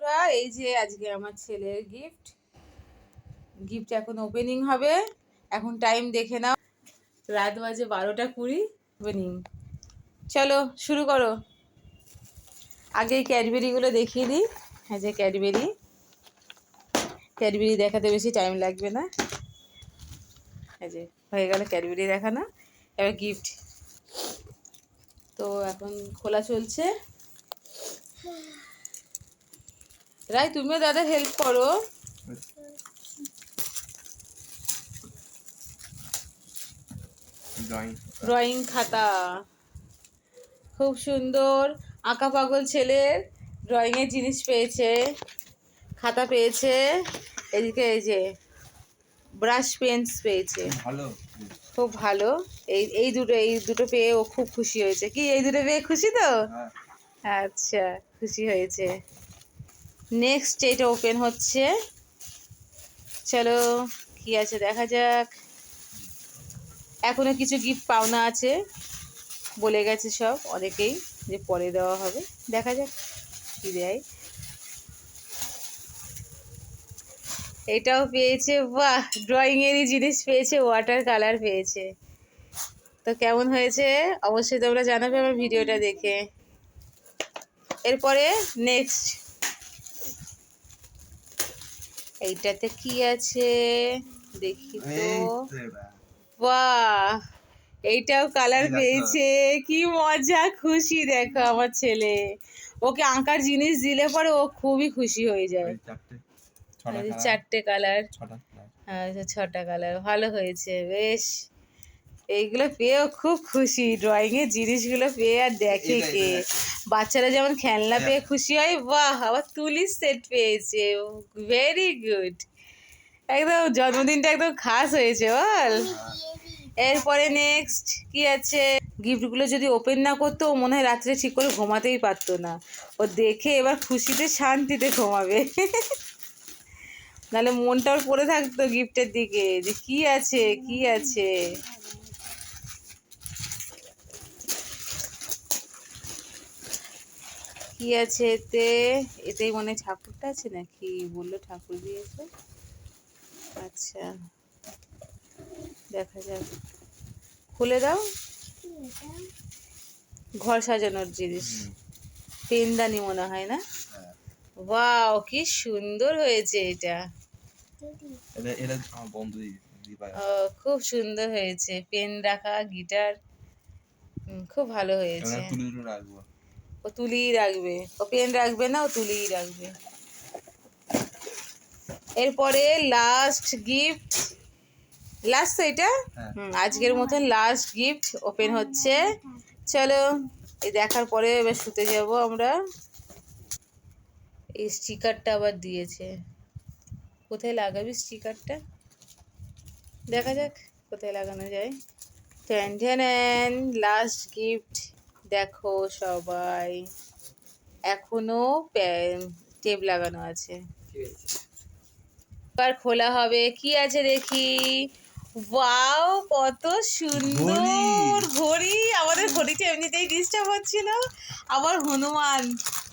বন্ধুরা, এই যে আজকে আমার ছেলের গিফট এখন ওপেনিং হবে। এখন টাইম দেখে নাও, রাত বাজে 12:20। ওপেনিং, চলো শুরু করো। আগে এই ক্যাডবেরিগুলো দেখিয়ে দিই। হ্যাঁ, যে ক্যাডবেরি দেখাতে বেশি টাইম লাগবে না। এই যে হয়ে গেল ক্যাডবেরি দেখানো। এবার গিফট তো এখন খোলা চলছে। রাই, তুমিও দাদা হেল্প করো। ড্রয়িং খাতা, খুব সুন্দর। আঁকা পাগল ছেলের ড্রয়িংয়ের জিনিস পেয়েছে, খাতা পেয়েছে। এদিকে এই যে ব্রাশ পেন্স পেয়েছে, খুব ভালো। এই দুটো পেয়ে ও খুব খুশি হয়েছে। কি এই দুটো পেয়ে খুশি তো? আচ্ছা, খুশি হয়েছে। নেক্সট এটা ওপেন হচ্ছে, চলো কি আছে দেখা যাক। এখনো কিছু গিফট পাওনা আছে, বলে গেছে সব অনেকেই যে পরে দেওয়া হবে। দেখা যাক কি দেয়। এটাও পেয়েছে, বাহ, ড্রয়িংয়েরই জিনিস পেয়েছে, ওয়াটার কালার পেয়েছে। তো কেমন হয়েছে অবশ্যই তোমরা জানাবে আমার ভিডিওটা দেখে। এরপরে নেক্সট এইটাতে কি আছে দেখি তো। বাহ, এইটাও কালার পেয়েছে, কি মজা, খুশি। দেখো আমার ছেলে, ওকে আঁকার জিনিস দিলে পরে ও খুবই খুশি হয়ে যায়। 4টে কালার, আচ্ছা 6টা কালার, ভালো হয়েছে বেশ। এইগুলো পেয়েও খুব খুশি, ড্রয়িংয়ের জিনিসগুলো পেয়ে। আর দেখে কে, বাচ্চারা যেমন খেলনা পেয়ে খুশি হয়, বাহ, আবার তুলির সেট পেয়েছে। ভেরি গুড, একদম জন্মদিনটা একদম খাস হয়েছে বল। এরপরে নেক্সট কি আছে? গিফটগুলো যদি ওপেন না করতো ও মনে হয় রাত্রে ঠিক করে ঘুমাতেই পারতো না। ও দেখে এবার খুশিতে শান্তিতে ঘুমাবে, নাহলে মনটাও পড়ে থাকতো গিফটের দিকে যে কি আছে কি আছে। কি আছে এতেই মনে হয় ঠাকুরটা আছে, নাকি বললো ঠাকুর দিয়েছে। আচ্ছা, দেখা যাক, খুলে দাও। ঘর সাজানোর জিনিস, পেনদানি মনে হয় না? ওয়াও, কি সুন্দর হয়েছে এটা। খুব সুন্দর হয়েছে, পেন রাখা, গিটার, খুব ভালো হয়েছে। ও তুলিই রাখবে, ও পেন রাখবে না, ও তুলিই রাখবে। এরপরে লাস্ট গিফট, লাস্ট তো এটা। আজকের মতন লাস্ট গিফট ওপেন হচ্ছে। চলো এই দেখার পরে এবার শুতে যাব আমরা। এই স্টিকারটা আবার দিয়েছে, কোথায় লাগাবি স্টিকারটা? দেখা যাক কোথায় লাগানো যায়। টেন লাস্ট গিফট, দেখো সবাই, এখনো টেপ লাগানো আছে। এবার খোলা হবে, কি আছে দেখি। ওয়াও, কত সুন্দর ঘড়ি। আমাদের ঘড়িটা এমনিতেই ডিস্টার্ব হচ্ছিল, আবার হনুমান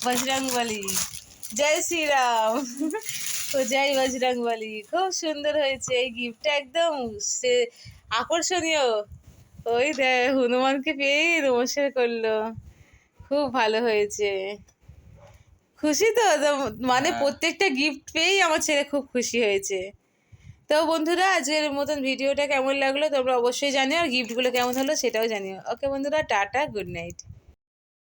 বজরংবলী, জয় শ্রীরাম। তো জয় বজরংবলী, খুব সুন্দর হয়েছে এই গিফটটা, একদম সে আকর্ষণীয়। ওই হনুমানকে পেয়ে নমস্কার করলো, খুব ভালো হয়েছে। খুশি তো, মানে প্রত্যেকটা গিফট পেয়েই আমার ছেলে খুব খুশি হয়েছে। তো বন্ধুরা, আজকের মতন ভিডিওটা কেমন লাগলো তোমরা অবশ্যই জানিও, আর গিফটগুলো কেমন হলো সেটাও জানিও। ওকে বন্ধুরা, টাটা, গুড নাইট।